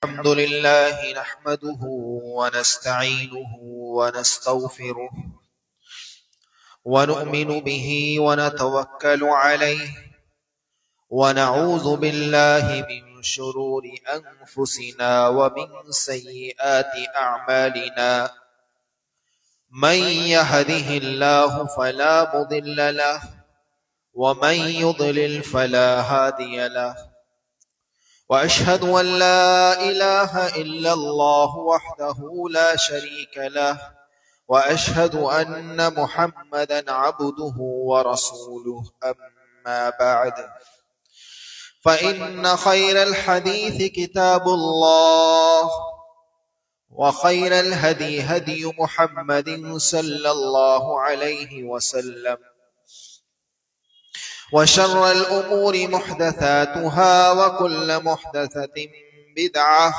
الحمد لله نحمده ونستعينه ونستغفره ونؤمن به ونتوكل عليه ونعوذ بالله من شرور أنفسنا ومن سيئات أعمالنا من يهده الله فلا مضل له ومن يضلل فلا هادي له وأشهد أن لا إله إلا الله وحده لا شريك له وأشهد أن محمدا عبده ورسوله أما بعد فإن خير الحديث كتاب الله وخير الهدي هدي محمد صلى الله عليه وسلم وشر الأمور محدثاتها وكل محدثة بدعة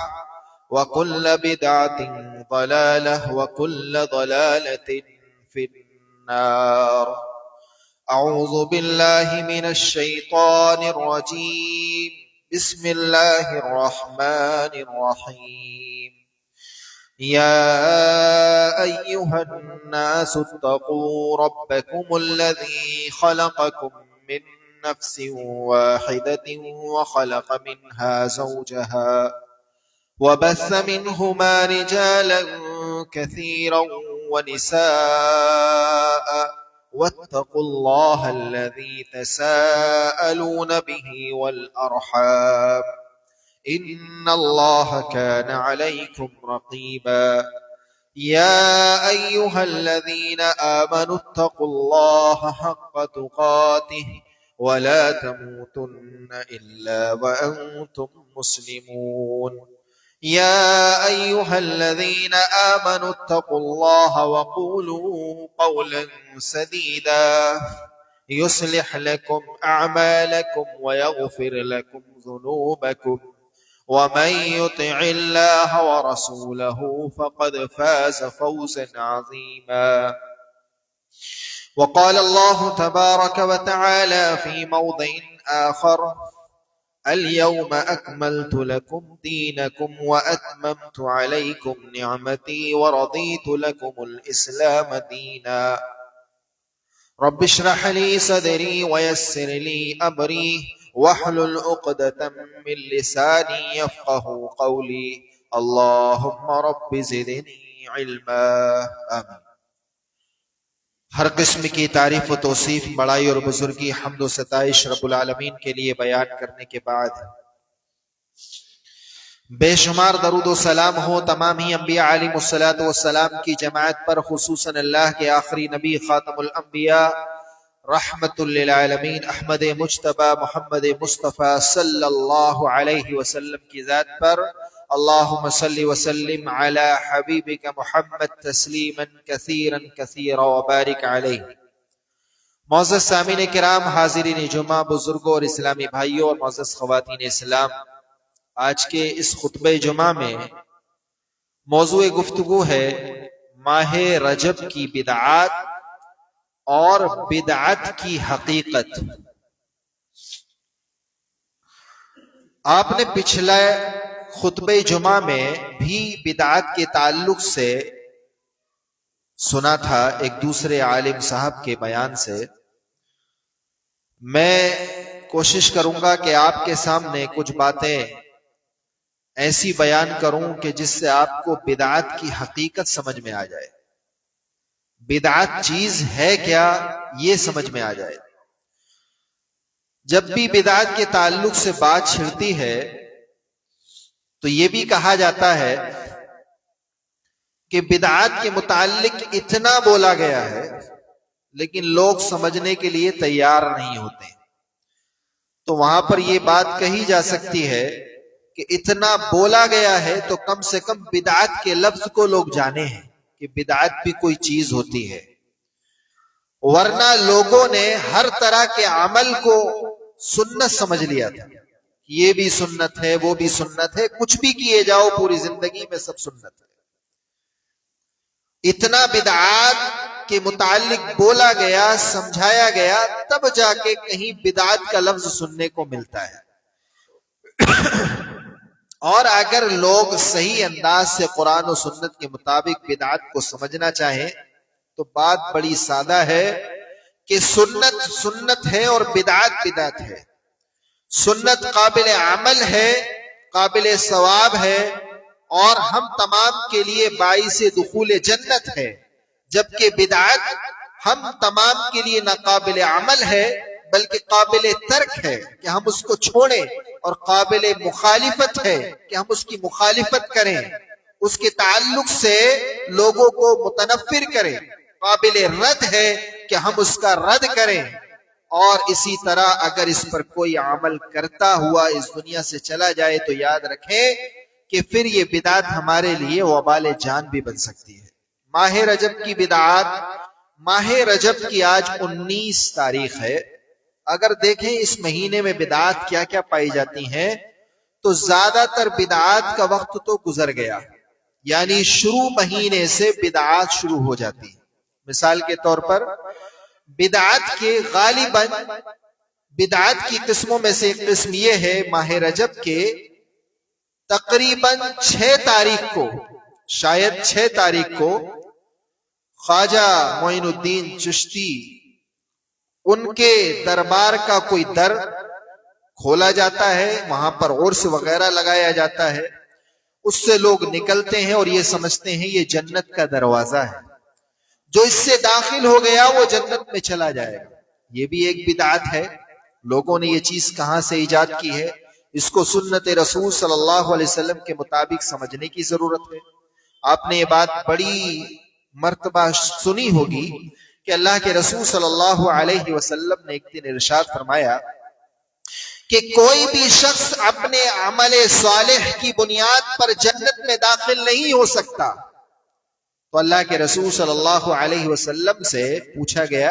وكل بدعة ضلالة وكل ضلالة في النار. أعوذ بالله من الشيطان الرجيم. بسم الله الرحمن الرحيم. يا أيها الناس اتقوا ربكم الذي خلقكم من نفس واحدة وخلق منها زوجها وبث منهما رجالا كثيرا ونساء واتقوا الله الذي تساءلون به والأرحام إن الله كان عليكم رقيبا. يا أيها الذين آمنوا اتقوا الله حق تقاته ولا تموتن إلا وأنتم مسلمون. يا أيها الذين آمنوا اتقوا الله وقولوا قولا سديدا يصلح لكم أعمالكم ويغفر لكم ذنوبكم ومن يطع الله ورسوله فقد فاز فوزا عظيما. وقال الله تبارك وتعالى في موضع آخر: اليوم أكملت لكم دينكم وأتممت عليكم نعمتي ورضيت لكم الإسلام دينا. رب اشرح لي صدري ويسر لي أمري واحلل عقدة من لساني يفقه قولي. اللهم رب زدني علما. آمین. ہر قسم کی تعریف و توصیف بڑائی اور بزرگی حمد و ستائش رب العالمین کے لیے بیان کرنے کے بعد بے شمار درود و سلام ہو تمام ہی انبیاء علیہ الصلوۃ والسلام کی جماعت پر، خصوصاً اللہ کے آخری نبی خاتم الانبیاء رحمت للعالمین احمد مجتبی محمد مصطفیٰ صلی اللہ علیہ وسلم کی ذات پر. اللہم صلی وسلم علی حبیبک محمد تسلیما کثیرا کثیرا وبارک علیہ. معزز سامعین کرام، حاضرین جمعہ، بزرگوں اور اسلامی بھائیوں اور معزز خواتین اسلام، آج کے اس خطبہ جمعہ میں موضوع گفتگو ہے ماہ رجب کی بدعات اور بدعت کی حقیقت. آپ نے پچھلے خطبہ جمعہ میں بھی بدعات کے تعلق سے سنا تھا ایک دوسرے عالم صاحب کے بیان سے. میں کوشش کروں گا کہ آپ کے سامنے کچھ باتیں ایسی بیان کروں کہ جس سے آپ کو بدعات کی حقیقت سمجھ میں آ جائے، بدعت چیز ہے کیا یہ سمجھ میں آ جائے. جب بھی بدعت کے تعلق سے بات چھڑتی ہے تو یہ بھی کہا جاتا ہے کہ بدعات کے متعلق اتنا بولا گیا ہے لیکن لوگ سمجھنے کے لیے تیار نہیں ہوتے. تو وہاں پر یہ بات کہی جا سکتی ہے کہ اتنا بولا گیا ہے تو کم سے کم بدعت کے لفظ کو لوگ جانے ہیں کہ بدعت بھی کوئی چیز ہوتی ہے، ورنہ لوگوں نے ہر طرح کے عمل کو سنت سمجھ لیا تھا. یہ بھی سنت ہے، وہ بھی سنت ہے، کچھ بھی کیے جاؤ پوری زندگی میں سب سنت ہے. اتنا بدعات کے متعلق بولا گیا، سمجھایا گیا، تب جا کے کہیں بدعت کا لفظ سننے کو ملتا ہے. اور اگر لوگ صحیح انداز سے قرآن و سنت کے مطابق بدعت کو سمجھنا چاہیں تو بات بڑی سادہ ہے کہ سنت سنت ہے اور بدعت بدعت ہے. سنت قابل عمل ہے، قابل ثواب ہے، اور ہم تمام کے لیے باعث دخول جنت ہے، جبکہ بدعت ہم تمام کے لیے نہ قابل عمل ہے بلکہ قابل ترک ہے کہ ہم اس کو چھوڑیں، اور قابل مخالفت ہے کہ ہم اس کی مخالفت کریں، اس کے تعلق سے لوگوں کو متنفر کریں، قابل رد ہے کہ ہم اس کا رد کریں. اور اسی طرح اگر اس پر کوئی عمل کرتا ہوا اس دنیا سے چلا جائے تو یاد رکھیں کہ پھر یہ بدعت ہمارے لیے وبال جان بھی بن سکتی ہے. ماہ رجب کی بدعات، ماہ رجب کی آج 19 تاریخ ہے. اگر دیکھیں اس مہینے میں بدعات کیا کیا پائی جاتی ہیں تو زیادہ تر بدعات کا وقت تو گزر گیا، یعنی شروع مہینے سے بدعات شروع ہو جاتی ہیں. مثال کے طور پر بدعات کے غالباً بدعات کی قسموں میں سے ایک قسم یہ ہے ماہ رجب کے تقریباً 6 تاریخ کو، شاید 6 تاریخ کو خواجہ معین الدین چشتی ان کے دربار کا کوئی در کھولا جاتا ہے، وہاں پر عرس وغیرہ لگایا جاتا ہے، اس سے لوگ نکلتے ہیں اور یہ سمجھتے ہیں یہ جنت کا دروازہ ہے، جو اس سے داخل ہو گیا وہ جنت میں چلا جائے گا. یہ بھی ایک بدعت ہے. لوگوں نے یہ چیز کہاں سے ایجاد کی ہے؟ اس کو سنت رسول صلی اللہ علیہ وسلم کے مطابق سمجھنے کی ضرورت ہے. آپ نے یہ بات بڑی مرتبہ سنی ہوگی کہ اللہ کے رسول صلی اللہ علیہ وسلم نے ایک دن ارشاد فرمایا کہ کوئی بھی شخص اپنے عمل صالح کی بنیاد پر جنت میں داخل نہیں ہو سکتا. تو اللہ کے رسول صلی اللہ علیہ وسلم سے پوچھا گیا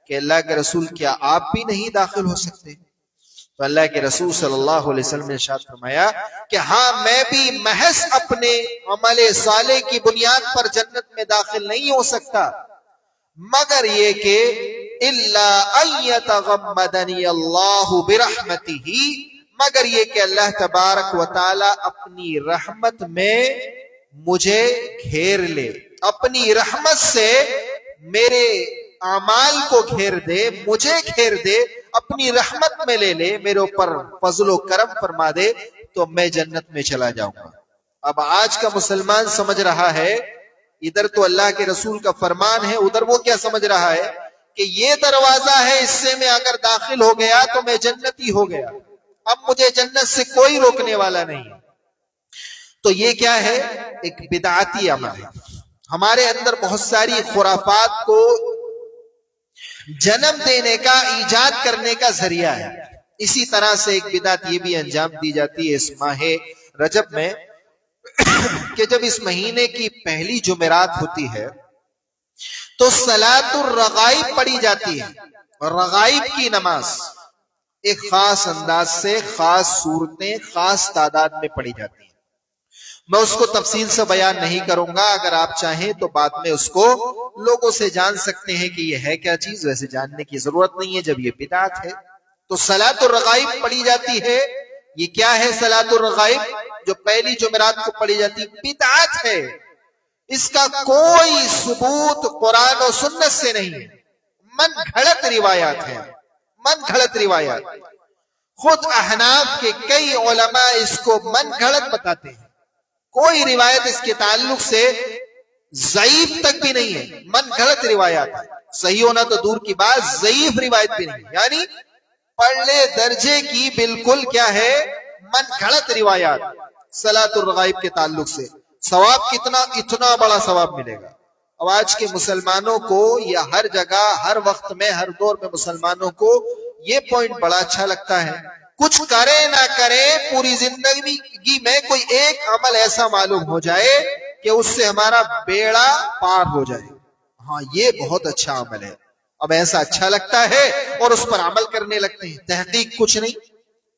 کہ اللہ کے رسول کیا آپ بھی نہیں داخل ہو سکتے؟ تو اللہ کے رسول صلی اللہ علیہ وسلم نے ارشاد فرمایا کہ ہاں میں بھی محض اپنے عمل صالح کی بنیاد پر جنت میں داخل نہیں ہو سکتا، مگر یہ کہ الا ان یتغمدنی اللہ برحمتہ، مگر یہ کہ اللہ تبارک و تعالی اپنی رحمت میں مجھے گھیر لے، اپنی رحمت سے میرے اعمال کو گھیر دے، مجھے گھیر دے، اپنی رحمت میں لے لے، میرے اوپر فضل و کرم فرما دے تو میں جنت میں چلا جاؤں گا. اب آج کا مسلمان سمجھ رہا ہے ادھر تو اللہ کے رسول کا فرمان ہے، ادھر وہ کیا سمجھ رہا ہے کہ یہ دروازہ ہے، اس سے میں اگر داخل ہو گیا تو میں جنتی ہو گیا، اب مجھے جنت سے کوئی روکنے والا نہیں. تو یہ کیا ہے؟ ایک بدعتی عمل ہے. ہمارے اندر بہت ساری خرافات کو جنم دینے کا، ایجاد کرنے کا ذریعہ ہے. اسی طرح سے ایک بدعت یہ بھی انجام دی جاتی ہے اس ماہ رجب میں کہ جب اس مہینے کی پہلی جمعرات ہوتی ہے تو صلاۃ الرغائب پڑھی جاتی ہے. اور رغائب کی نماز ایک خاص انداز سے، خاص صورتیں، خاص تعداد میں پڑھی جاتی ہیں. میں اس کو تفصیل سے بیان نہیں کروں گا، اگر آپ چاہیں تو بعد میں اس کو لوگوں سے جان سکتے ہیں کہ یہ ہے کیا چیز. ویسے جاننے کی ضرورت نہیں ہے جب یہ بدعت ہے. تو صلاۃ الرغائب پڑھی جاتی ہے. یہ کیا ہے صلاۃ الرغائب جو پہلی جمعرات کو پڑھی جاتی؟ بدعت ہے. اس کا کوئی ثبوت قرآن و سنت سے نہیں ہے، من گھڑت روایات ہیں، من گھڑت روایات. خود احناف کے کئی علماء اس کو من گھڑت بتاتے ہیں. کوئی روایت اس کے تعلق سے ضعیف تک بھی نہیں ہے، من گھڑت روایات ہے. صحیح ہونا تو دور کی بات، ضعیف روایت بھی نہیں، یعنی پڑھلے درجے کی بالکل کیا ہے، من گھڑت روایات صلاۃ الرغائب کے تعلق سے. ثواب کتنا؟ اتنا بڑا ثواب ملے گا. اب آج کے مسلمانوں کو یا ہر جگہ، ہر وقت میں، ہر دور میں مسلمانوں کو یہ پوائنٹ بڑا اچھا لگتا ہے، کچھ کرے نہ کرے پوری زندگی میں کوئی ایک عمل ایسا معلوم ہو جائے کہ اس سے ہمارا بیڑا پار ہو جائے. ہاں یہ بہت اچھا عمل ہے. اب ایسا اچھا لگتا ہے اور اس پر عمل کرنے لگتے ہیں. تحقیق کچھ نہیں،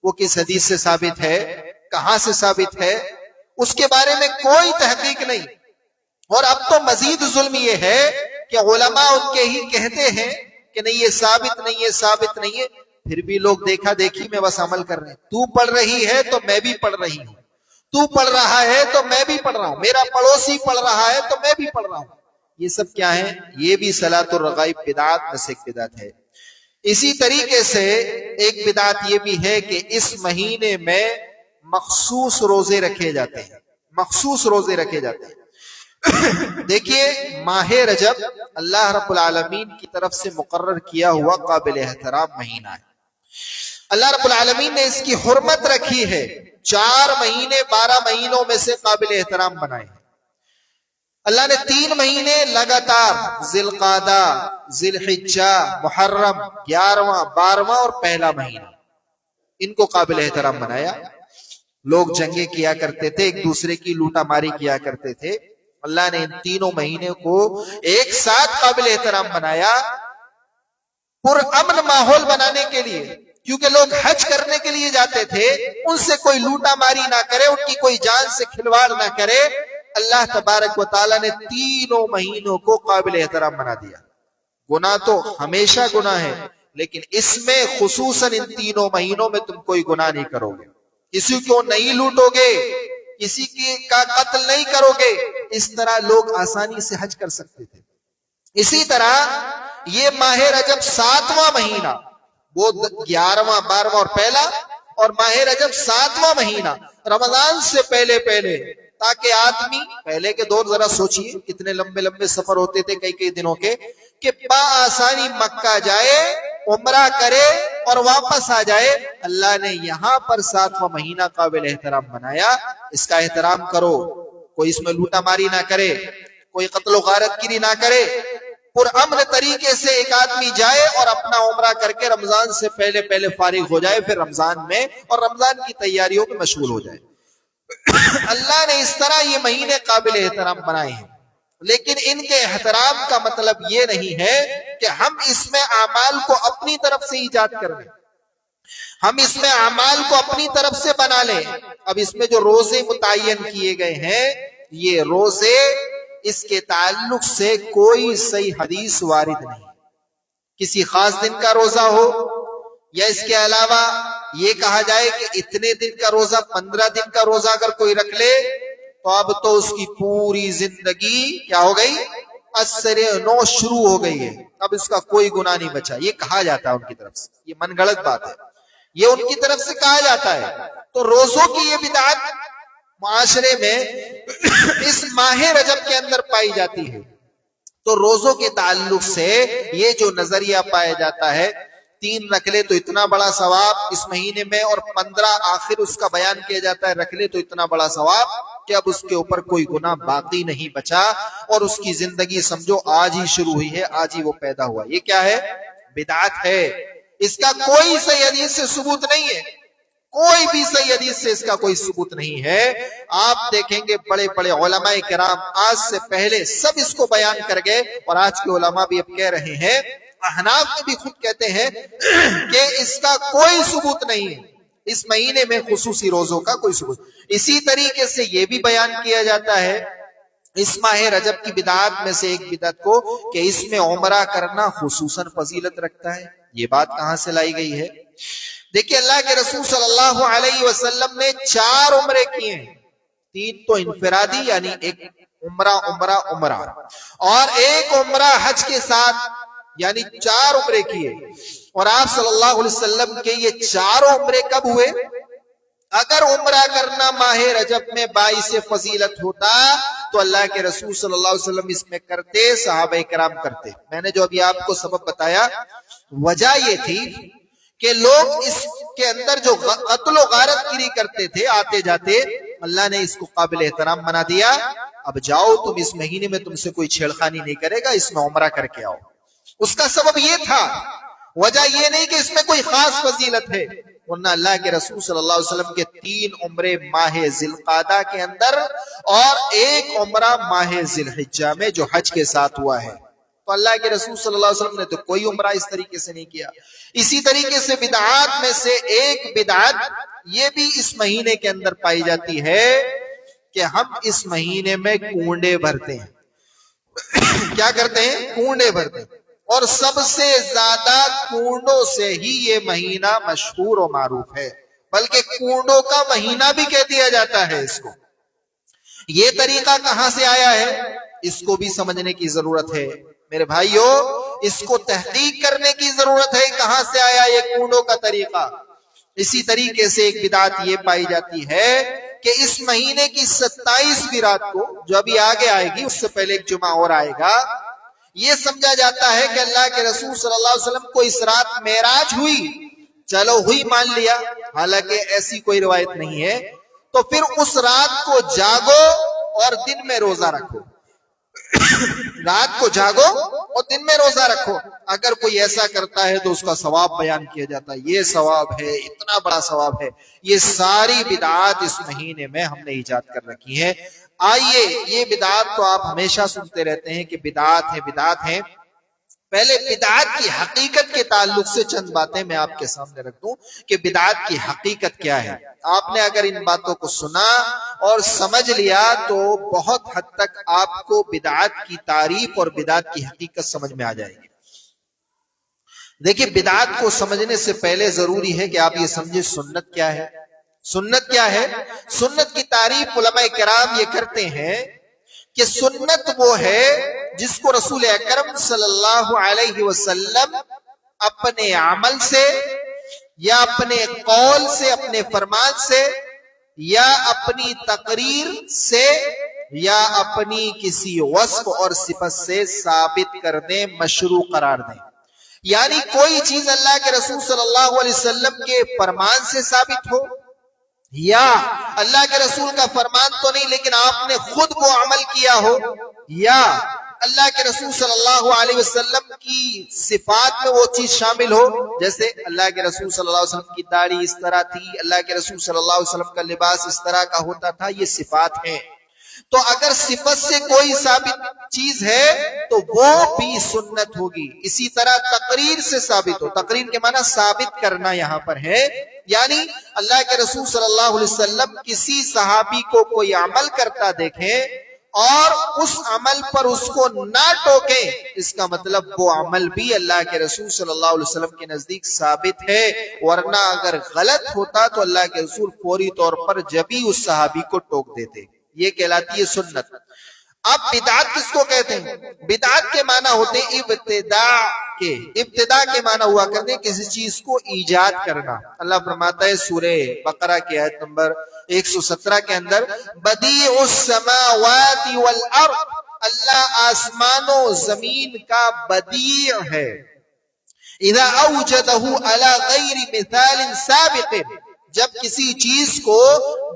وہ کس حدیث سے ثابت ہے، کہاں سے ثابت ہے، اس کے بارے میں کوئی تحقیق نہیں. اور اب تو مزید ظلم یہ ہے کہ علماء ان کے ہی کہتے ہیں کہ نہیں یہ ثابت نہیں ہے، ثابت نہیں ہے، پھر بھی لوگ دیکھا دیکھی میں بس عمل کر رہے ہیں. تو پڑھ رہی ہے تو میں بھی پڑھ رہی ہوں، تو پڑھ رہا ہے تو میں بھی پڑھ رہا ہوں، میرا پڑوسی پڑھ رہا ہے تو میں بھی پڑھ رہا ہوں. یہ سب کیا ہے؟ یہ بھی صلاۃ الرغائب بدعات میں سے ایک بدعت ہے. اسی طریقے سے ایک بدعت یہ بھی ہے کہ اس مہینے میں مخصوص روزے رکھے جاتے ہیں، مخصوص روزے رکھے جاتے ہیں. دیکھیے ماہ رجب اللہ رب العالمین کی طرف سے مقرر کیا ہوا قابل احترام مہینہ ہے. اللہ رب العالمین نے اس کی حرمت رکھی ہے. 4 مہینے 12 مہینوں میں سے قابل احترام بنائے ہیں. اللہ نے 3 مہینے لگاتار ذی القعدہ، ذی الحجہ، محرم، 11واں، 12واں اور پہلا مہینہ، ان کو قابل احترام بنایا. لوگ جنگیں کیا کرتے تھے، ایک دوسرے کی لوٹا ماری کیا کرتے تھے. اللہ نے ان تینوں مہینے کو ایک ساتھ قابل احترام بنایا پرامن ماحول بنانے کے لیے، کیونکہ لوگ حج کرنے کے لیے جاتے تھے، ان سے کوئی لوٹا ماری نہ کرے، ان کی کوئی جان سے کھلواڑ نہ کرے. اللہ تبارک و تعالیٰ نے تینوں مہینوں کو قابل احترام بنا دیا. گناہ تو ہمیشہ گناہ ہے، لیکن اس میں خصوصاً ان تینوں مہینوں میں تم کوئی گناہ نہیں کرو گے، کسی کو نہیں لوٹو گے، کسی کا قتل نہیں کرو گے. اس طرح لوگ آسانی سے حج کر سکتے تھے. اسی طرح یہ ماہ رجب 7واں مہینہ، وہ 11واں 12واں اور پہلا، اور ماہ رجب 7واں مہینہ رمضان سے پہلے پہلے، تاکہ آدمی پہلے کے دور ذرا سوچئے کتنے لمبے لمبے سفر ہوتے تھے کئی دنوں کے، کہ بآسانی مکہ جائے، عمرہ کرے اور واپس آ جائے. اللہ نے یہاں پر 7واں مہینہ قابل احترام بنایا. اس کا احترام کرو، کوئی اس میں لوٹا ماری نہ کرے، کوئی قتل و غارت گیری نہ کرے. پرامن طریقے سے ایک آدمی جائے اور اپنا عمرہ کر کے رمضان سے پہلے پہلے فارغ ہو جائے، پھر رمضان میں اور رمضان کی تیاریوں میں مشغول ہو جائے. اللہ نے اس طرح یہ مہینے قابل احترام بنائے ہیں، لیکن ان کے احترام کا مطلب یہ نہیں ہے کہ ہم اس میں اعمال کو اپنی طرف سے ایجاد کر لیں، ہم اس میں اعمال کو اپنی طرف سے بنا لیں. اب اس میں جو روزے متعین کیے گئے ہیں، یہ روزے، اس کے تعلق سے کوئی صحیح حدیث وارد نہیں. کسی خاص دن کا روزہ ہو یا اس کے علاوہ یہ کہا جائے کہ اتنے دن کا روزہ، 15 دن کا روزہ اگر کوئی رکھ لے تو اب تو اس کی پوری زندگی کیا ہو گئی؟ اثر نو شروع ہو گئی ہے، اب اس کا کوئی گناہ نہیں بچا. یہ کہا جاتا ہے ان کی طرف سے، یہ من گڑت بات ہے، یہ ان کی طرف سے کہا جاتا ہے. تو روزوں کی یہ بدعت معاشرے میں اس ماہ رجب کے اندر پائی جاتی ہے. تو روزوں کے تعلق سے یہ جو نظریہ پایا جاتا ہے، 3 رکھ لے تو اتنا بڑا ثواب اس مہینے میں، اور 15 آخر اس کا بیان کیا جاتا ہے رکھ لے تو اتنا بڑا ثواب، کہ اب اس کے اوپر کوئی گناہ باقی نہیں بچا، اور اس کی زندگی سمجھو آج ہی شروع ہوئی ہے، آج ہی وہ پیدا ہوا. یہ کیا ہے؟ بدعت ہے. اس کا کوئی صحیح حدیث سے ثبوت نہیں ہے، کوئی بھی صحیح حدیث سے اس کا کوئی ثبوت نہیں ہے. آپ دیکھیں گے بڑے بڑے علماء کرام آج سے پہلے سب اس کو بیان کر گئے، اور آج کے علماء بھی اب کہہ رہے ہیں، احناف بھی خود کہتے ہیں کہ اس کا کوئی ثبوت نہیں ہے، اس مہینے میں خصوصی روزوں کا کوئی ثبوت. اسی طریقے سے یہ بھی بیان کیا جاتا ہے اس ماہ رجب کی بدعات میں سے ایک بدعت کو، کہ اس میں عمرہ کرنا خصوصاً فضیلت رکھتا ہے. یہ بات کہاں سے لائی گئی ہے؟ دیکھیں اللہ کے رسول صلی اللہ علیہ وسلم نے 4 عمرے کیے ہیں، 3 تو انفرادی یعنی ایک عمرہ اور ایک عمرہ حج کے ساتھ، یعنی 4 عمرے کیے. اور آپ صلی اللہ علیہ وسلم کے یہ 4 عمرے کب ہوئے؟ اگر عمرہ کرنا ماہ رجب میں باعث فضیلت ہوتا تو اللہ کے رسول صلی اللہ علیہ وسلم اس میں کرتے، صحابہ کرام کرتے. میں نے جو ابھی آپ کو سبب بتایا، وجہ یہ تھی کہ لوگ اس کے اندر جو قتل و غارت گیری کرتے تھے آتے جاتے، اللہ نے اس کو قابل احترام بنا دیا. اب جاؤ تم، اس مہینے میں تم سے کوئی چھیڑخانی نہیں کرے گا، اس میں عمرہ کر کے آؤ. اس کا سبب یہ تھا، وجہ یہ نہیں کہ اس میں کوئی خاص فضیلت ہے، ورنہ اللہ کے رسول صلی اللہ علیہ وسلم کے 3 عمرے ماہ ذی القعدہ کے اندر اور ایک عمرہ ماہ ذی الحجہ میں جو حج کے ساتھ ہوا ہے. تو اللہ کے رسول صلی اللہ علیہ وسلم نے تو کوئی عمرہ اس طریقے سے نہیں کیا. اسی طریقے سے بدعات میں سے ایک بدعت یہ بھی اس مہینے کے اندر پائی جاتی ہے کہ ہم اس مہینے میں کنڈے بھرتے ہیں. کیا کرتے ہیں؟ کنڈے بھرتے ہیں. اور سب سے زیادہ کنڈوں سے ہی یہ مہینہ مشہور و معروف ہے. بلکہ کوڑوں کا مہینہ بھی کہہ دیا جاتا ہے اس کو۔ یہ طریقہ کہاں سے آیا ہے اس کو بھی سمجھنے کی ضرورت ہے میرے بھائیو، اس کو تحقیق کرنے کی ضرورت ہے کہاں سے آیا یہ کوڑوں کا طریقہ۔ اسی طریقے سے ایک بدعت یہ پائی جاتی ہے کہ اس مہینے کی 27ویں رات کو، جو ابھی آگے آئے گی، اس سے پہلے ایک جمعہ اور آئے گا، یہ سمجھا جاتا ہے کہ اللہ کے رسول صلی اللہ علیہ وسلم کو اس رات معراج ہوئی۔ چلو ہوئی مان لیا، حالانکہ ایسی کوئی روایت نہیں ہے، تو پھر اس رات کو جاگو اور دن میں روزہ رکھو۔ رات کو جاگو اور دن میں روزہ رکھو۔ اگر کوئی ایسا کرتا ہے تو اس کا ثواب بیان کیا جاتا ہے، یہ ثواب ہے، اتنا بڑا ثواب ہے۔ یہ ساری بدعات اس مہینے میں ہم نے ایجاد کر رکھی ہیں۔ آئیے، یہ بدعات تو آپ ہمیشہ سنتے رہتے ہیں کہ بدعات ہیں بدعات ہیں۔ پہلے بدعات کی حقیقت کے تعلق سے چند باتیں میں آپ کے سامنے رکھ دوں کہ بدعات کی حقیقت کیا ہے۔ آپ نے اگر ان باتوں کو سنا اور سمجھ لیا تو بہت حد تک آپ کو بدعات کی تعریف اور بدعات کی حقیقت سمجھ میں آ جائے گی۔ دیکھیں، بدعات کو سمجھنے سے پہلے ضروری ہے کہ آپ یہ سمجھیں سنت کیا ہے۔ سنت کیا ہے؟ سنت کی تعریف علماء کرام یہ کرتے ہیں کہ سنت وہ ہے جس کو رسول اکرم صلی اللہ علیہ وسلم اپنے عمل سے یا اپنے قول سے، اپنے فرمان سے، یا اپنی تقریر سے، یا اپنی کسی وصف اور صفت سے ثابت کر دیں، مشروع قرار دیں۔ یعنی کوئی چیز اللہ کے رسول صلی اللہ علیہ وسلم کے فرمان سے ثابت ہو، یا اللہ کے رسول کا فرمان تو نہیں لیکن آپ نے خود وہ عمل کیا ہو، یا اللہ کے رسول صلی اللہ علیہ وسلم کی صفات میں وہ چیز شامل ہو، جیسے اللہ کے رسول صلی اللہ علیہ وسلم کی داڑھی اس طرح تھی، اللہ کے رسول صلی اللہ علیہ وسلم کا لباس اس طرح کا ہوتا تھا، یہ صفات ہیں۔ تو اگر صفت سے کوئی ثابت چیز ہے تو وہ بھی سنت ہوگی۔ اسی طرح تقریر سے ثابت ہو، تقریر کے معنی ثابت کرنا یہاں پر ہے، یعنی اللہ کے رسول صلی اللہ علیہ وسلم کسی صحابی کو کوئی عمل کرتا دیکھیں اور اس عمل پر اس کو نہ ٹوکیں، اس کا مطلب وہ عمل بھی اللہ کے رسول صلی اللہ علیہ وسلم کے نزدیک ثابت ہے، ورنہ اگر غلط ہوتا تو اللہ کے رسول فوری طور پر جبھی اس صحابی کو ٹوک دیتے۔ یہ کہلاتی ہے سنت۔ اب بدعات کس کو کہتے ہیں؟ بدعات کے معنی ہوتے ہیں ابتداء کے معنی ہوا کرتے ہیں کسی چیز کو ایجاد کرنا۔ اللہ فرماتا ہے سورہ بقرہ کی آیت نمبر 117 کے اندر، بدیع السماوات والارض، اللہ آسمان و زمین کا بدیع ہے۔ اذا اوجدہ علی غیر مثال سابق، جب کسی چیز کو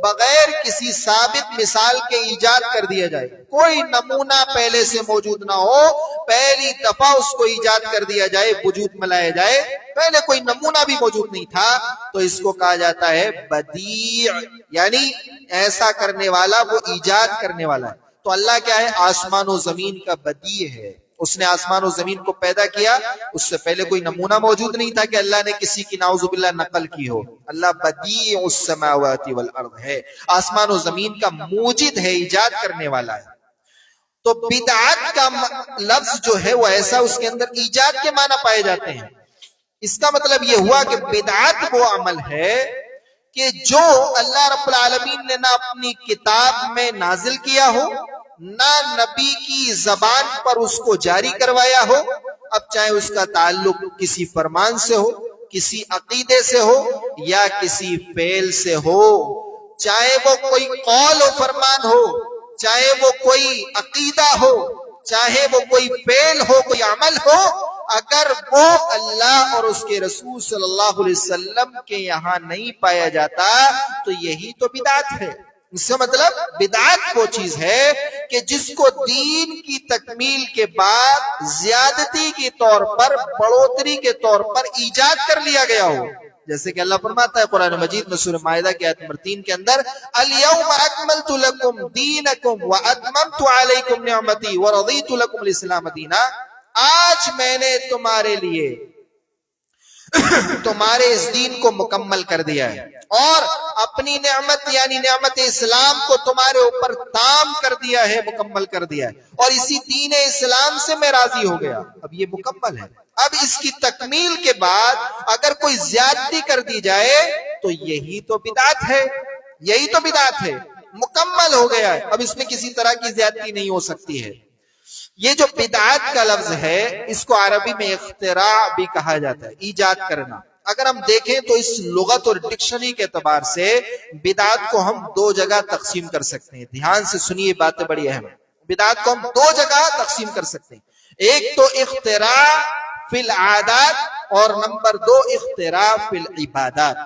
بغیر کسی ثابت مثال کے ایجاد کر دیا جائے، کوئی نمونہ پہلے سے موجود نہ ہو، پہلی دفعہ اس کو ایجاد کر دیا جائے، وجود میں لایا جائے، پہلے کوئی نمونہ بھی موجود نہیں تھا، تو اس کو کہا جاتا ہے بدیع، یعنی ایسا کرنے والا، وہ ایجاد کرنے والا ہے۔ تو اللہ کیا ہے؟ آسمان و زمین کا بدیع ہے۔ اس نے آسمان و زمین کو پیدا کیا، اس سے پہلے کوئی نمونہ موجود نہیں تھا کہ اللہ نے کسی کی نعوذ باللہ نقل کی ہو۔ اللہ بدیع السماوات والارض ہے، آسمان و زمین کا موجد ہے، ایجاد کرنے والا ہے۔ تو بدعات کا لفظ جو ہے وہ ایسا، اس کے اندر ایجاد کے معنی پائے جاتے ہیں۔ اس کا مطلب یہ ہوا کہ بدعات وہ عمل ہے کہ جو اللہ رب العالمین نے نہ اپنی کتاب میں نازل کیا ہو، نہ نبی کی زبان پر اس کو جاری کروایا ہو، اب چاہے اس کا تعلق کسی فرمان سے ہو، کسی عقیدے سے ہو، یا کسی فعل سے ہو، چاہے وہ کوئی قول و فرمان ہو، چاہے وہ کوئی عقیدہ ہو، چاہے وہ کوئی فعل ہو، کوئی عمل ہو، اگر وہ اللہ اور اس کے رسول صلی اللہ علیہ وسلم کے یہاں نہیں پایا جاتا تو یہی تو بدعت ہے۔ اس سے مطلب بدعت وہ چیز ہے کہ جس کو دین کی تکمیل کے بعد زیادتی کے طور پر، بڑھوتری کے طور پر ایجاد کر لیا گیا ہو، جیسے کہ اللہ فرماتا ہے قرآن مجید میں سورہ مائدہ کی آیت نمبر 3 کے اندر، اليوم اکملت لکم دینکم واتممت علیکم نعمتی ورضیت لکم الاسلام دینا، آج میں نے تمہارے لیے تمہارے اس دین کو مکمل کر دیا ہے، اور اپنی نعمت یعنی نعمت اسلام کو تمہارے اوپر تام کر دیا ہے، مکمل کر دیا ہے، اور اسی دین اسلام سے میں راضی ہو گیا. اب یہ مکمل ہے. اب اس کی تکمیل کے بعد اگر کوئی زیادتی کر دی جائے تو یہی تو بدعت ہے، یہی تو بدعت ہے. مکمل ہو گیا ہے، اب اس میں کسی طرح کی زیادتی نہیں ہو سکتی ہے. یہ جو بدعت کا لفظ ہے اس کو عربی میں اختراع بھی کہا جاتا ہے، ایجاد کرنا. اگر ہم دیکھیں تو اس لغت اور ڈکشنری کے اعتبار سے بدعت کو ہم دو جگہ تقسیم کر سکتے ہیں. دھیان سے سنیے، باتیں بڑی اہم ہیں. بدعت کو ہم دو جگہ تقسیم کر سکتے ہیں. ایک تو اختراع فی العادات اور نمبر دو اختراع فی العبادات،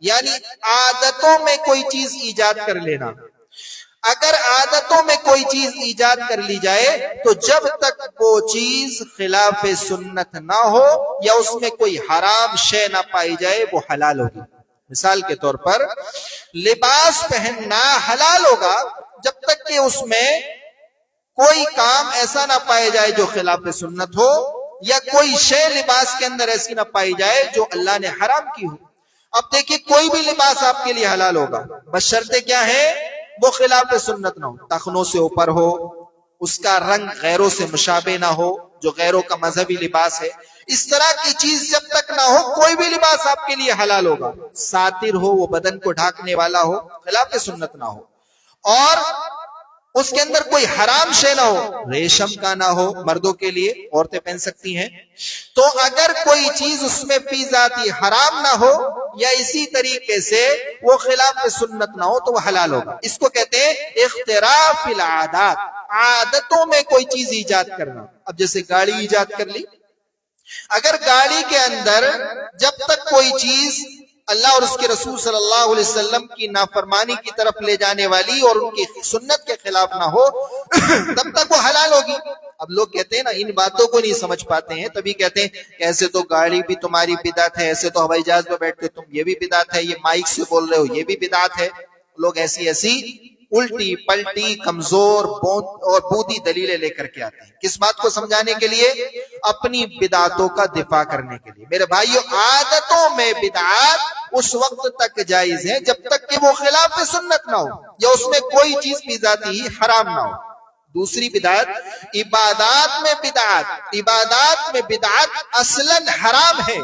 یعنی عادتوں میں کوئی چیز ایجاد کر لینا. اگر عادتوں میں کوئی چیز ایجاد کر لی جائے تو جب تک وہ چیز خلاف سنت نہ ہو یا اس میں کوئی حرام شے نہ پائی جائے وہ حلال ہوگی. مثال کے طور پر لباس پہننا حلال ہوگا جب تک کہ اس میں کوئی کام ایسا نہ پائے جائے جو خلاف سنت ہو، یا کوئی شے لباس کے اندر ایسی نہ پائی جائے جو اللہ نے حرام کی ہو. اب دیکھیے کوئی بھی لباس آپ کے لیے حلال ہوگا، بس شرطیں کیا ہے؟ وہ خلاف سنت نہ ہو، ٹخنوں سے اوپر ہو، اس کا رنگ غیروں سے مشابہ نہ ہو جو غیروں کا مذہبی لباس ہے. اس طرح کی چیز جب تک نہ ہو کوئی بھی لباس آپ کے لیے حلال ہوگا. ساتر ہو، وہ بدن کو ڈھانکنے والا ہو، خلاف سنت نہ ہو، اور اس کے اندر کوئی حرام شے نہ ہو، ریشم کا نہ ہو، مردوں کے لیے عورتیں پہن سکتی ہیں. تو اگر کوئی چیز اس میں فی ذاتی حرام نہ ہو یا اسی طریقے سے وہ خلاف سنت نہ ہو تو وہ حلال ہوگا. اس کو کہتے ہیں اختراع فی العادات، عادتوں میں کوئی چیز ایجاد کرنا. اب جیسے گاڑی ایجاد کر لی، اگر گاڑی کے اندر جب تک کوئی چیز اللہ اور اس کے رسول صلی اللہ علیہ وسلم کی نافرمانی کی طرف لے جانے والی اور ان کی سنت کے خلاف نہ ہو تب تک وہ حلال ہوگی. اب لوگ کہتے ہیں نا، ان باتوں کو نہیں سمجھ پاتے ہیں، تبھی کہتے ہیں کہ ایسے تو گاڑی بھی تمہاری بدعت ہے، ایسے تو ہوائی جہاز میں بیٹھتے تم یہ بھی بدعت ہے، یہ مائک سے بول رہے ہو یہ بھی بدعت ہے. لوگ ایسی الٹی پلٹی کمزور اور بودی دلیلیں لے کر کے آتے ہیں. کس بات کو سمجھانے کے لیے؟ اپنی بدعتوں کا دفاع کرنے کے لیے. میرے بھائیو، عادتوں میں بدعات اس وقت تک جائز ہے جب تک کہ وہ خلاف سنت نہ ہو یا اس میں کوئی چیز بھی ذاتی ہی حرام نہ ہو. دوسری بدعت عبادات میں بدعت. عبادات میں بدعت اصلاً حرام ہے،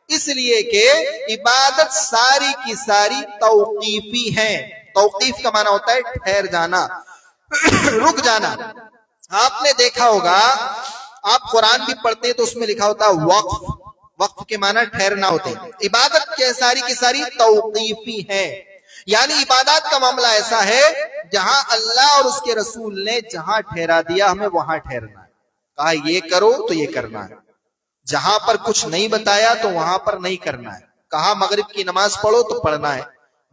اس لیے کہ عبادت ساری کی ساری توقیفی ہیں. توقیف کا معنی ہوتا ہے ٹھہر جانا، رک جانا. آپ نے دیکھا ہوگا، آپ قرآن بھی پڑھتے تو اس میں لکھا ہوتا ہے وقف. وقف کے معنی ٹھہرنا ہوتے ہیں. عبادت کے ساری کی ساری توقیفی ہے، یعنی عبادات کا معاملہ ایسا ہے جہاں اللہ اور اس کے رسول نے جہاں ٹھہرا دیا ہمیں وہاں ٹھہرنا ہے. کہا یہ کرو تو یہ کرنا ہے، جہاں پر کچھ نہیں بتایا تو وہاں پر نہیں کرنا ہے. کہا مغرب کی نماز پڑھو تو پڑھنا ہے،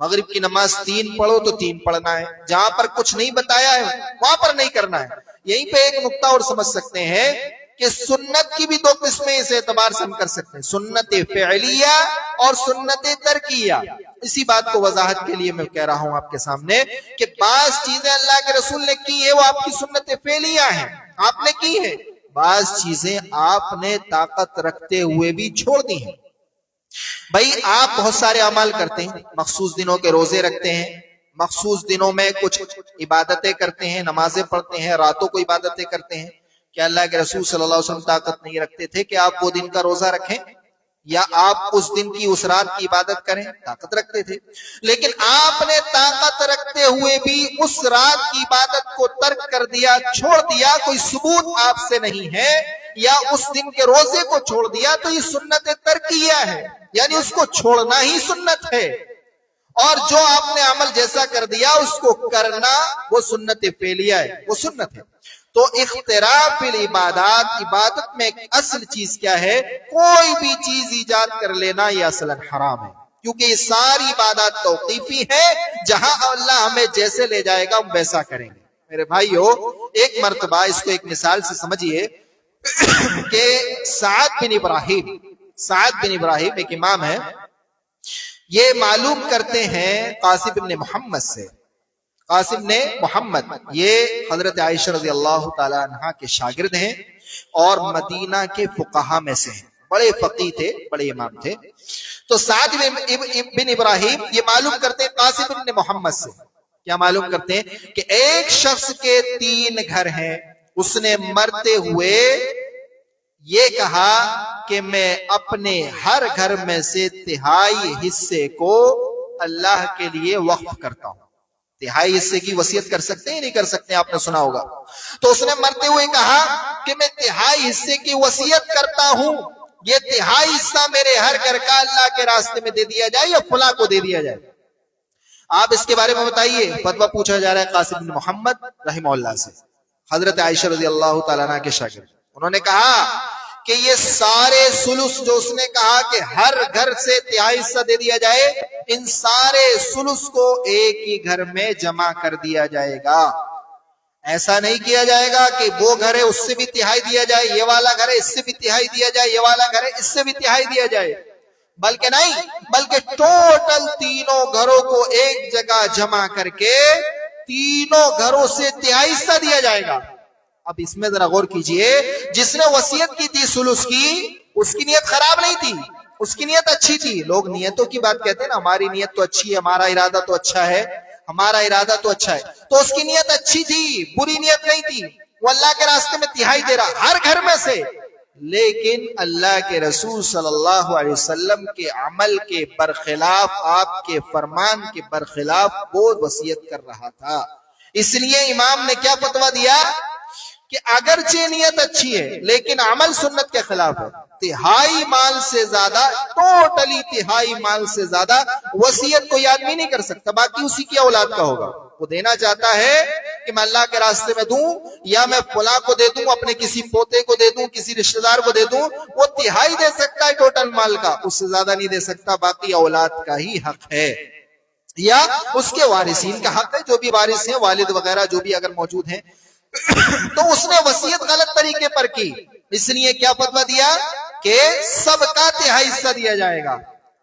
مغرب کی نماز 3 پڑھو تو 3 پڑھنا ہے. جہاں پر کچھ نہیں بتایا ہے وہاں پر نہیں کرنا ہے. یہیں پہ ایک نقطہ اور سمجھ سکتے ہیں کہ سنت کی بھی دو قسمیں اس اعتبار سے ہم کر سکتے ہیں، سنت فعلیہ اور سنت ترکیہ. اسی بات کو وضاحت کے لیے میں کہہ رہا ہوں آپ کے سامنے کہ بعض چیزیں اللہ کے رسول نے کی ہے وہ آپ کی سنت فعلیہ ہیں، آپ نے کی ہے. بعض چیزیں آپ نے طاقت رکھتے ہوئے بھی چھوڑ دی ہیں. بھائی آپ بہت سارے اعمال کرتے ہیں، مخصوص دنوں کے روزے رکھتے ہیں، مخصوص دنوں میں کچھ عبادتیں کرتے ہیں، نمازیں پڑھتے ہیں، راتوں کو عبادتیں کرتے ہیں. کیا اللہ کے رسول صلی اللہ علیہ وسلم طاقت نہیں رکھتے تھے کہ آپ وہ دن کا روزہ رکھیں یا آپ اس دن کی اس رات کی عبادت کریں؟ طاقت رکھتے تھے. لیکن آپ نے طاقت رکھتے ہوئے بھی اس رات کی عبادت کو ترک کر دیا، چھوڑ دیا. کوئی ثبوت آپ سے نہیں ہے، یا اس دن کے روزے کو چھوڑ دیا تو یہ سنت ترکیہ ہے، یعنی اس کو چھوڑنا ہی سنت ہے. اور جو آپ نے عمل جیسا کر دیا اس کو کرنا وہ سنت فعلیہ ہے، وہ سنت ہے. تو اختراع فی العبادات، عبادت میں ایک اصل چیز کیا ہے؟ کوئی بھی چیز ایجاد کر لینا یہ اصلاً حرام ہے، کیونکہ یہ ساری عبادات توقیفی ہے. جہاں اللہ ہمیں جیسے لے جائے گا ہم ویسا کریں گے. میرے بھائیو، ایک مرتبہ اس کو ایک مثال سے سمجھیے کہ سعد بن ابراہیم ایک امام ہے، یہ معلوم کرتے ہیں قاسم بن محمد سے. قاسم نے محمد یہ حضرت عائشہ رضی اللہ تعالی عنہا کے شاگرد ہیں اور مدینہ کے فقہا میں سے ہیں، بڑے فقیہ تھے، بڑے امام تھے. تو سعد بن ابراہیم یہ معلوم کرتے ہیں قاسم بن محمد سے، کیا معلوم کرتے ہیں کہ ایک شخص کے 3 گھر ہیں. اس نے مرتے ہوئے یہ کہا کہ میں اپنے ہر گھر میں سے 1/3 حصے کو اللہ کے لیے وقف کرتا ہوں. 1/3 حصے کی وصیت کر سکتے ہیں نہیں کر سکتے؟ آپ نے سنا ہوگا. تو اس نے مرتے ہوئے کہا کہ میں 1/3 حصے کی وصیت کرتا ہوں، یہ 1/3 حصہ میرے ہر گھر کا اللہ کے راستے میں دے دیا جائے یا فلاں کو دے دیا جائے. آپ اس کے بارے میں بتائیے. فتویٰ پوچھا جا رہا ہے قاسم بن محمد رحمہ اللہ سے، حضرت عائشہ رضی اللہ تعالیٰ عنہ کے شاگرد. انہوں نے کہا کہ یہ سارے سلس جو اس نے کہا کہ ہر گھر سے 1/3 حصہ دے دیا جائے، ان سارے سلس کو ایک ہی گھر میں جمع کر دیا جائے گا. ایسا نہیں کیا جائے گا کہ وہ گھر ہے اس سے بھی 1/3 دیا جائے، یہ والا گھر ہے اس سے بھی 1/3 دیا جائے، یہ والا گھر ہے اس سے بھی 1/3 دیا جائے. بلکہ نہیں، بلکہ ٹوٹل 3 گھروں کو ایک جگہ جمع کر کے 3 گھروں سے 1/3 حصہ دیا جائے گا. اب اس میں ذرا غور کیجئے، جس نے وصیت کی تھی سلس کی، اس کی نیت خراب نہیں تھی، اس کی نیت اچھی تھی. لوگ نیتوں کی بات کہتے ہیں نا، ہماری نیت تو اچھی ہے، ہمارا ارادہ تو اچھا ہے، ہمارا ارادہ تو اچھا ہے. تو اس کی نیت اچھی تھی، بری نیت نہیں تھی. وہ اللہ کے راستے میں 1/3 دے رہا ہر گھر میں سے. لیکن اللہ کے رسول صلی اللہ علیہ وسلم کے عمل کے برخلاف، آپ کے فرمان کے برخلاف وہ وصیت کر رہا تھا. اس لیے امام نے کیا فتویٰ دیا کہ اگرچہ نیت اچھی ہے لیکن عمل سنت کے خلاف ہے. 1/3 مال سے زیادہ، ٹوٹلی 1/3 مال سے زیادہ وصیت کوئی آدمی نہیں کر سکتا. باقی اسی کی اولاد کا ہوگا. وہ دینا چاہتا ہے کہ میں اللہ کے راستے میں دوں، یا میں فلاں کو دے دوں، اپنے کسی پوتے کو دے دوں، کسی رشتہ دار کو دے دوں، وہ 1/3 دے سکتا ہے ٹوٹل مال کا، اس سے زیادہ نہیں دے سکتا. باقی اولاد کا ہی حق ہے یا اس کے وارثین کا حق ہے، جو بھی وارث ہیں، والد وغیرہ جو بھی اگر موجود ہیں. تو اس نے وصیت غلط طریقے پر کی، اس لیے کیا فتویٰ دیا کہ سب کا 1/3 حصہ دیا جائے گا،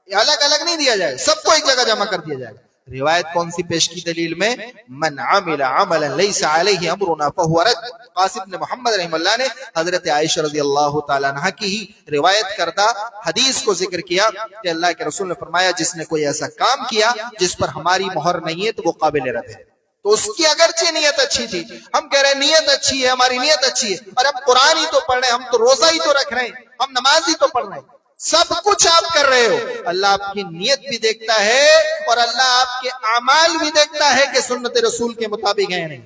الگ الگ نہیں دیا جائے، سب کو ایک جگہ جمع کر دیا جائے گا. روایت کون سی پیش کی دلیل میں؟ من عمل عملا لیس علیہ امرنا فہو رد. قاسم بن محمد رحمہ اللہ نے حضرت عائشہ رضی اللہ تعالیٰ عنہ کی ہی روایت کردہ حدیث کو ذکر کیا کہ اللہ کے رسول نے فرمایا جس نے کوئی ایسا کام کیا جس پر ہماری مہر نہیں ہے تو وہ قابل رد ہے. تو اس کی اگرچہ نیت اچھی تھی، ہم کہہ رہے ہیں نیت اچھی ہے، ہماری نیت اچھی ہے، اور ہم قرآن ہی تو پڑھ رہے ہیں، ہم تو روزہ ہی تو رکھ رہے ہیں، ہم نماز ہی تو پڑھ رہے ہیں، سب کچھ آپ کر رہے ہو. اللہ آپ کی نیت بھی دیکھتا ہے اور اللہ آپ کے اعمال بھی دیکھتا ہے کہ سنت رسول کے مطابق ہے نہیں.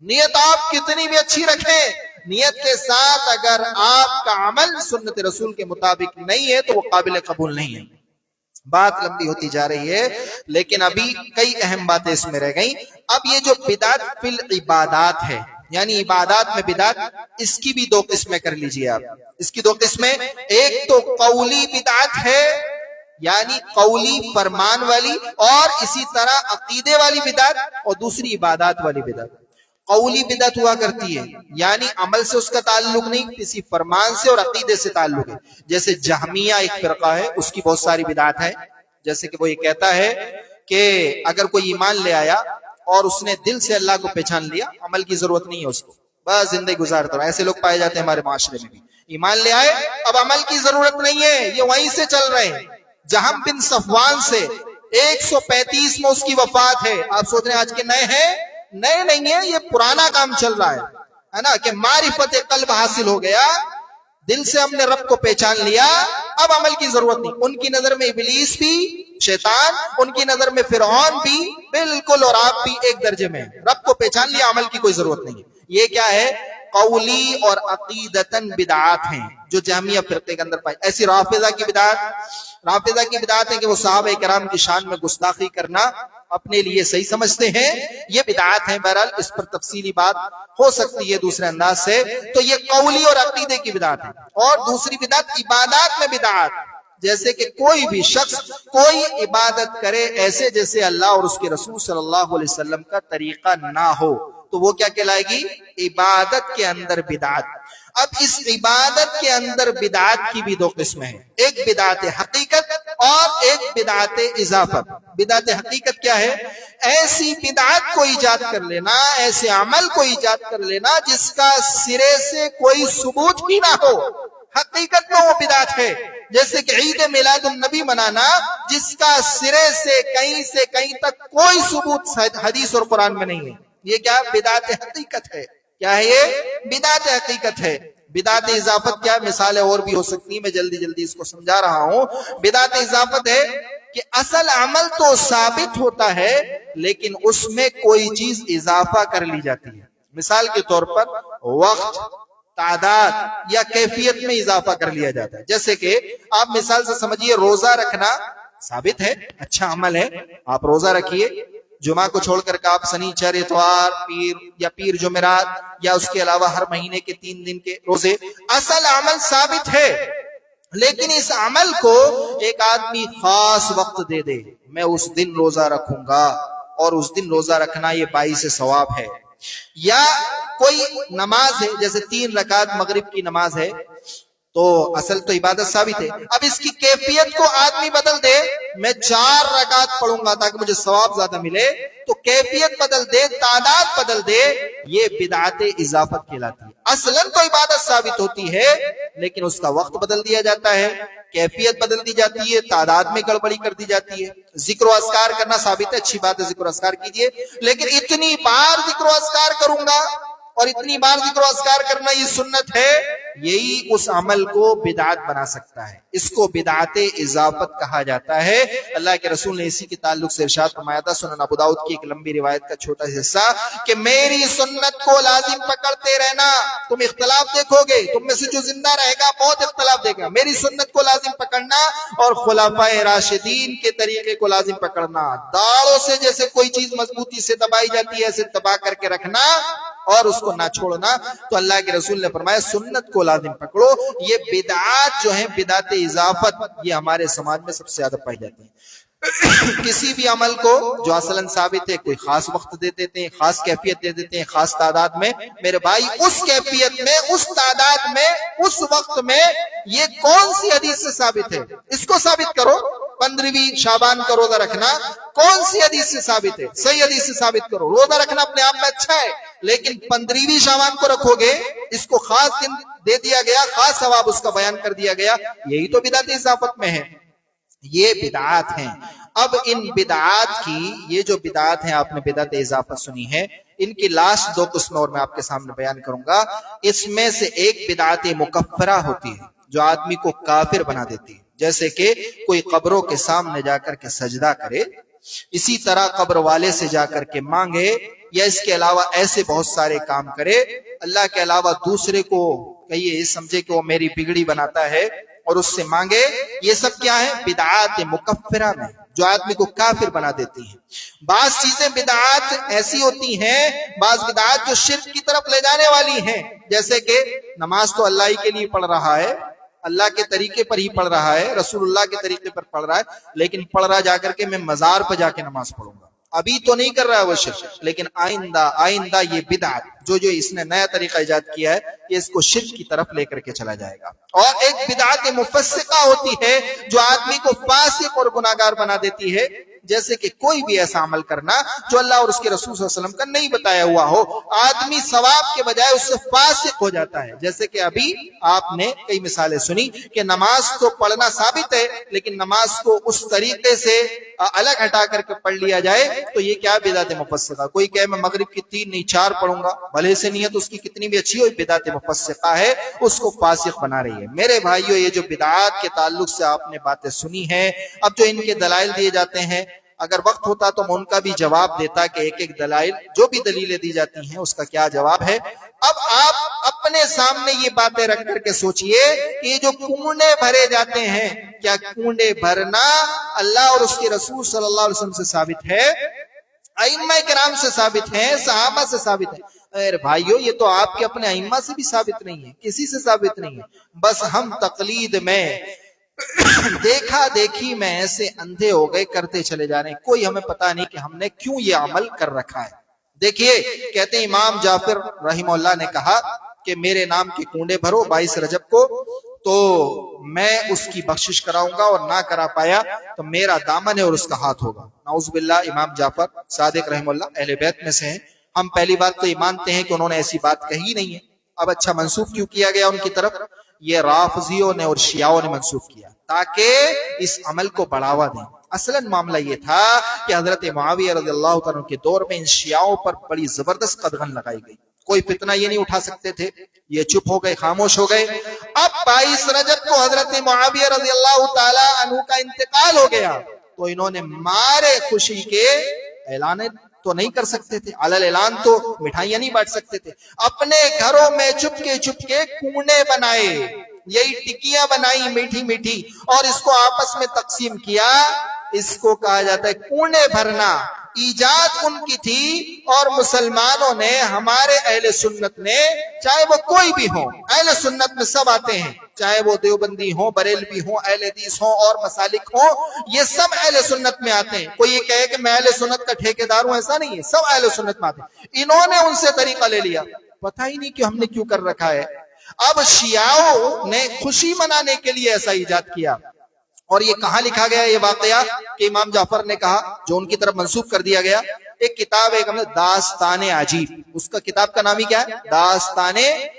نیت آپ کتنی بھی اچھی رکھیں، نیت کے ساتھ اگر آپ کا عمل سنت رسول کے مطابق نہیں ہے تو وہ قابل قبول نہیں ہے. بات لمبی ہوتی جا رہی ہے لیکن ابھی کئی اہم باتیں اس میں رہ گئیں. اب یہ جو بدعت فی العبادات ہے، یعنی عبادات میں بدعت، اس کی بھی 2 قسمیں کر لیجئے آپ. اس کی 2 قسمیں، ایک تو قولی بدعت ہے، یعنی قولی فرمان والی، اور اسی طرح عقیدے والی بدعت، اور دوسری عبادات والی بدعت. قولی بدعت ہوا کرتی ہے، یعنی عمل سے اس کا تعلق نہیں، کسی فرمان سے اور عقیدے سے تعلق ہے. جیسے جہمیہ ایک فرقہ ہے، اس کی بہت ساری بدعت ہے. جیسے کہ وہ یہ کہتا ہے کہ اگر کوئی ایمان لے آیا اور اس نے دل سے اللہ کو پہچان لیا، عمل کی ضرورت نہیں ہے اس کو، بس زندگی گزارتا رہا. ایسے لوگ پائے جاتے ہیں ہمارے معاشرے میں بھی. ایمان لے آئے، اب عمل کی ضرورت نہیں ہے، یہ وہیں سے چل رہے ہیں. جہم بن صفوان سے 135 میں اس کی وفات ہے. آپ سوچ رہے ہیں آج کے نئے ہیں؟ نئے نہیں ہے، یہ پرانا کام چل رہا ہے نا، کہ معرفت قلب حاصل ہو گیا، دل سے ہم نے رب کو پہچان لیا، اب عمل کی ضرورت نہیں. ان کی نظر میں ابلیس بھی، شیطان، ان کی نظر میں فرعون بھی بالکل اور آپ بھی ایک درجے میں ہیں. رب کو پہچان لیا، عمل کی کوئی ضرورت نہیں. یہ کیا ہے؟ قولی اور عقیدتاً بدعات ہیں جو جہمیہ فرقے کے اندر پائی. ایسی رافضہ کی بدعات ہے کہ وہ صحابہ کرام کی شان میں گستاخی کرنا اپنے لیے صحیح سمجھتے ہیں، یہ بدعات ہیں. بہرحال اس پر تفصیلی بات ہو سکتی ہے دوسرے انداز سے. تو یہ قولی اور عقیدے کی بدعات ہے. اور دوسری بدعت عبادات میں بدعات، جیسے کہ کوئی بھی شخص کوئی عبادت کرے ایسے جیسے اللہ اور اس کے رسول صلی اللہ علیہ وسلم کا طریقہ نہ ہو، تو وہ کیا کہلائے گی؟ عبادت کے اندر بدعت. اب اس عبادت کے اندر بدعات کی بھی 2 قسمیں ہیں، ایک بدعت حقیقت اور ایک بدعت اضافت. بدعت حقیقت کیا ہے؟ ایسی بدعت کو ایجاد کر لینا، ایسے عمل کو ایجاد کر لینا جس کا سرے سے کوئی ثبوت بھی نہ ہو، حقیقت میں وہ بدعت ہے. جیسے کہ عید میلاد النبی منانا جس کا سرے سے کہیں تک کوئی ثبوت حدیث اور قرآن میں نہیں ہے، یہ کیا بدعت حقیقت ہے. کیا ہے یہ؟ بدعت حقیقت ہے. بدعت اضافت کیا ہے؟ مثالیں اور بھی ہو سکتی ہیں، میں جلدی اس کو سمجھا رہا ہوں. بدعت اضافت ہے کہ اصل عمل تو ثابت ہوتا ہے لیکن اس میں کوئی چیز اضافہ کر لی جاتی ہے. مثال کے طور پر وقت، تعداد یا کیفیت میں اضافہ کر لیا جاتا ہے. جیسے کہ آپ مثال سے سمجھیے، روزہ رکھنا ثابت ہے، اچھا عمل ہے، آپ روزہ رکھیے. جمعہ کو چھوڑ کر کے آپ سنیچر، اتوار، پیر جمعرات یا اس کے علاوہ ہر مہینے کے 3 دن کے روزے، اصل عمل ثابت ہے. لیکن اس عمل کو ایک آدمی خاص وقت دے دے، میں اس دن روزہ رکھوں گا اور اس دن روزہ رکھنا یہ باعث ثواب ہے. یا کوئی نماز ہے، جیسے 3 رکعت مغرب کی نماز ہے، تو اصل تو عبادت ثابت ہے. اب اس کی کیفیت کو آدمی بدل دے، میں 4 رکعت پڑھوں گا تاکہ مجھے ثواب زیادہ ملے، تو کیفیت بدل دے، تعداد بدل دے، یہ بدعت اضافت کہلاتی ہے. اصلاً تو عبادت ثابت ہوتی ہے لیکن اس کا وقت بدل دیا جاتا ہے، کیفیت بدل دی جاتی ہے، تعداد میں گڑبڑی کر دی جاتی ہے. ذکر و اذکار کرنا ثابت ہے، اچھی بات ہے، ذکر و اذکار کیجئے، لیکن اتنی بار ذکر و اذکار کروں گا اور اتنی بار ذکر و اذکار کرنا یہ سنت ہے، یہی اس عمل کو بدعت بنا سکتا ہے. اس کو بدعت اضافت کہا جاتا ہے. اللہ کے رسول نے اسی کے تعلق سے ارشاد فرمایا تھا، سنن ابو داؤد کی ایک لمبی روایت کا چھوٹا سا حصہ، کہ میری سنت کو لازم پکڑتے رہنا، تم اختلاف دیکھو گے، تم میں سے جو زندہ رہے گا بہت اختلاف دے گا، میری سنت کو لازم پکڑنا اور خلفائے راشدین کے طریقے کو لازم پکڑنا. داڑوں سے جیسے کوئی چیز مضبوطی سے دبائی جاتی ہے ایسے دبا کر کے رکھنا اور اس کو نہ چھوڑنا. تو اللہ کے رسول نے فرمایا سنت کو لازم پکڑو. یہ بدعات جو ہیں، بدعت اضافت، یہ ہمارے سماج میں سب سے زیادہ پائی جاتی ہیں. کسی بھی عمل کو جو اصلاً ثابت ہے، کوئی خاص وقت دے دیتے ہیں، خاص کیفیت دے دیتے ہیں، خاص تعداد میں. میرے بھائی اس کیفیت میں، اس تعداد میں، اس وقت میں یہ کون سی حدیث سے ثابت ہے؟ اس کو ثابت کرو. 15ویں شعبان کا روزہ رکھنا کون سی حدیث سے ثابت ہے؟ صحیح حدیث سے ثابت کرو. روزہ رکھنا اپنے آپ میں اچھا ہے لیکن 15ویں شعبان کو رکھو گے، اس کو خاص دن دے دیا گیا، خاص ثواب اس کا بیان کر دیا گیا، یہی تو بدعت اضافت میں ہے. یہ بدعات ہیں. اب ان بدعات کی، یہ جو بدعات ہیں آپ نے بدعت اضافت سنی ہے، ان کی لاسٹ 2 قسمیں اور میں آپ کے سامنے بیان کروں گا. اس میں سے ایک بدعت مکفرہ ہوتی ہے جو آدمی کو کافر بنا دیتی ہے. جیسے کہ کوئی قبروں کے سامنے جا کر کے سجدہ کرے، اسی طرح قبر والے سے جا کر کے مانگے، یا اس کے علاوہ ایسے بہت سارے کام کرے. اللہ کے علاوہ دوسرے کو کہیے، سمجھے کہ وہ میری بگڑی بناتا ہے اور اس سے مانگے. یہ سب کیا ہے؟ بدعات مکفرہ میں جو آدمی کو کافر بنا دیتی ہیں. بعض چیزیں بدعات ایسی ہوتی ہیں، بعض بدعات جو شرک کی طرف لے جانے والی ہیں. جیسے کہ نماز تو اللہ ہی کے لیے پڑھ رہا ہے، اللہ کے طریقے پر ہی پڑھ رہا ہے، رسول اللہ کے طریقے پر پڑھ رہا ہے، لیکن پڑھ رہا جا کر کے میں مزار پہ جا کے نماز پڑھوں گا. ابھی تو نہیں کر رہا ہے وہ شرک، لیکن آئندہ یہ بدعت جو اس نے نیا طریقہ ایجاد کیا ہے، یہ اس کو شرک کی طرف لے کر کے چلا جائے گا. اور ایک بدعت مفسقہ ہوتی ہے جو آدمی کو فاسق اور گناہگار بنا دیتی ہے. جیسے کہ کوئی بھی ایسا عمل کرنا جو اللہ اور اس کے رسول صلی اللہ علیہ وسلم کا نہیں بتایا ہوا ہو، آدمی ثواب کے بجائے اس سے فاسق ہو جاتا ہے. جیسے کہ ابھی آپ نے کئی مثالیں سنی کہ نماز تو پڑھنا ثابت ہے لیکن نماز کو اس طریقے سے الگ ہٹا کر کے پڑھ لیا جائے تو یہ کیا بدعت مفسقہ. کوئی کہے میں مغرب کی 3 نہیں 4 پڑھوں گا، بھلے سے نیت اس کی کتنی بھی اچھی ہو، بدعت مفسقہ ہے، اس کو فاسق بنا رہی ہے. میرے بھائیو، یہ جو بدعات کے تعلق سے آپ نے باتیں سنی ہیں، اب جو ان کے دلائل دیے جاتے ہیں، اگر وقت ہوتا تو میں ان کا بھی جواب دیتا کہ ایک دلائل جو بھی دلیلیں دی جاتی ہیں اس کا کیا جواب ہے. اب آپ اپنے سامنے یہ باتیں رکھ کر کے سوچئے کہ یہ جو کنڈے بھرے جاتے ہیں، کیا کنڈے بھرنا اللہ اور اس کے رسول صلی اللہ علیہ وسلم سے ثابت ہے؟ ائمہ کرام سے ثابت ہے؟ صحابہ سے ثابت ہے؟ ارے بھائیو، یہ تو آپ کے اپنے ائمہ سے بھی ثابت نہیں ہے، کسی سے ثابت نہیں ہے. بس ہم تقلید میں، دیکھا دیکھی میں ایسے اندھے ہو گئے، کرتے چلے جا رہے ہیں. کوئی ہمیں پتا نہیں کہ ہم نے کیوں یہ عمل کر رکھا ہے. دیکھیے، کہتے ہیں امام جعفر رحمہ اللہ نے کہا کہ میرے نام کے کنڈے بھرو 22 رجب کو، تو میں اس کی بخشش کراؤں گا، اور نہ کرا پایا تو میرا دامن ہے اور اس کا ہاتھ ہوگا. نعوذ باللہ. امام جعفر صادق رحمہ اللہ اہل بیت میں سے ہیں. ہم پہلی بات تو یہ مانتے ہیں کہ انہوں نے ایسی بات کہی نہیں ہے. اب اچھا، منسوب کیوں کیا گیا ان کی طرف؟ یہ رافضیوں نے اور شیعوں نے منسوخ کیا تاکہ اس عمل کو بڑھاوا دیں۔ اصلاً معاملہ یہ تھا کہ حضرت معاویہ رضی اللہ تعالیٰ کے دور میں ان شیعوں پر بڑی زبردست قدغن لگائی گئی، کوئی فتنہ یہ نہیں اٹھا سکتے تھے، یہ چپ ہو گئے، خاموش ہو گئے۔ اب 22 رجب کو حضرت معاویہ رضی اللہ تعالیٰ عنہ کا انتقال ہو گیا تو انہوں نے مارے خوشی کے اعلان تو نہیں کر سکتے تھے، علل اعلان تو مٹھائیاں نہیں بانٹ سکتے تھے، اپنے گھروں میں چپ کے کونے بنائے، یہی ٹکیاں بنائی میٹھی میٹھی اور اس کو آپس میں تقسیم کیا۔ اس کو کہا جاتا ہے کونے بھرنا۔ ایجاد ان کی تھی اور مسلمانوں نے، ہمارے اہل سنت نے، چاہے وہ کوئی بھی ہو، اہل سنت میں سب آتے ہیں، چاہے وہ دیوبندی ہوں، بریلوی ہوں، اہل حدیث ہوں اور مسالک ہوں، یہ سب اہل سنت میں آتے ہیں۔ کوئی یہ کہے کہ میں اہل سنت کا ٹھیکیدار ہوں، ایسا نہیں ہے، سب اہل سنت میں آتے ہیں۔ انہوں نے ان سے طریقہ لے لیا، پتہ ہی نہیں کہ ہم نے کیوں کر رکھا ہے۔ اب شیعوں نے خوشی منانے کے لیے ایسا ایجاد کیا، اور یہ کہاں لکھا گیا یہ واقعہ کہ امام جعفر نے کہا، جو ان کی طرف منسوخ کر دیا گیا۔ ایک کتاب ہے داستان عجیب، اس کا کتاب کا نام ہی کیا ہے؟ داستان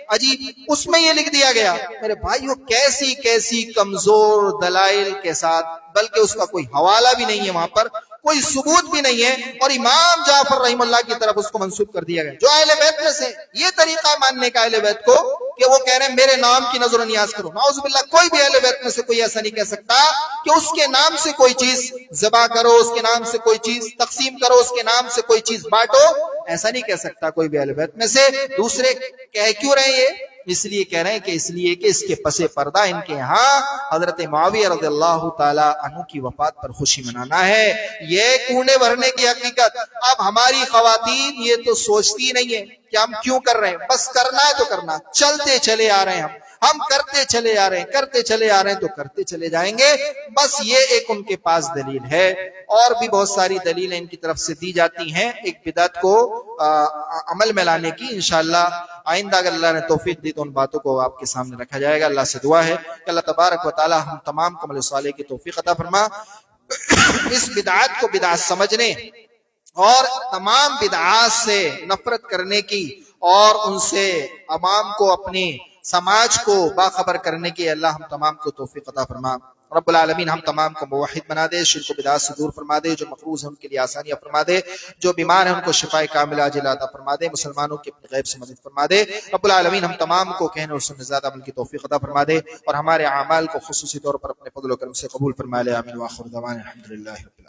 عجیب۔ اس میں یہ لکھ دیا گیا، میرے بھائیو کیسی کیسی کمزور دلائل کے ساتھ، بلکہ اس کا کوئی حوالہ بھی نہیں ہے، وہاں پر کوئی ثبوت بھی نہیں ہے، اور امام جعفر رحم اللہ کی طرف اس کو منسوخ کر دیا گیا۔ جو اہل بیت میں سے یہ طریقہ ماننے کا اہل بیت کو کہ وہ کہہ رہے ہیں میرے نام کی نظر و نیاز کرو، نعوذ باللہ، کوئی بھی اہل بیت میں سے کوئی ایسا نہیں کہہ سکتا کہ اس کے نام سے کوئی چیز ذبح کرو، اس کے نام سے کوئی چیز تقسیم کرو، اس کے نام سے کوئی چیز بانٹو، ایسا نہیں کہہ سکتا کوئی بھی اہل بیت میں سے۔ دوسرے کہہ کیوں رہے ہیں؟ یہ اس لیے کہہ رہے ہیں کہ اس لیے کہ اس کے پس پردہ ان کے ہاں حضرت معاویہ رضی اللہ تعالی عنہ کی وفات پر خوشی منانا ہے، یہ کونے بھرنے کی حقیقت۔ اب ہماری خواتین یہ تو سوچتی نہیں ہے کہ ہم کیوں کر رہے ہیں، بس کرنا ہے تو کرنا، چلتے چلے آ رہے ہیں، ہم کرتے چلے آ رہے ہیں، کرتے چلے آ رہے ہیں تو کرتے چلے جائیں گے، بس یہ ایک ان کے پاس دلیل ہے۔ اور بھی بہت ساری دلیلیں ان کی طرف سے دی جاتی ہیں ایک بدعت کو عمل میں لانے کی۔ انشاءاللہ آئندہ اگر اللہ نے توفیق دی تو ان باتوں کو آپ کے سامنے رکھا جائے گا۔ اللہ سے دعا ہے کہ اللہ تبارک و تعالی ہم تمام کو عمل صالح کی توفیق عطا فرما، اس بدعات کو بدعات سمجھنے اور تمام بدعات سے نفرت کرنے کی اور ان سے عوام کو، اپنے سماج کو باخبر کرنے کی اللہ ہم تمام کو توفیق عطا فرما۔ رب العالمین ہم تمام کو موحد بنا دے، شرک و بدعات سے دور فرما دے، جو مقروض ہیں ان کے لیے آسانیاں فرما دے، جو بیمار ہیں ان کو شفاء کاملہ عاجلہ عطا فرما دے، مسلمانوں کی اپنے غیب سے مدد فرما دے۔ رب العالمین ہم تمام کو کہنے اور سننے زیادہ عمل کی توفیق عطا فرما دے، اور ہمارے اعمال کو خصوصی طور پر اپنے فضل و کرم سے قبول فرما لے۔ آمین۔ وآخر دعوانا الحمدللہ رب العالمین۔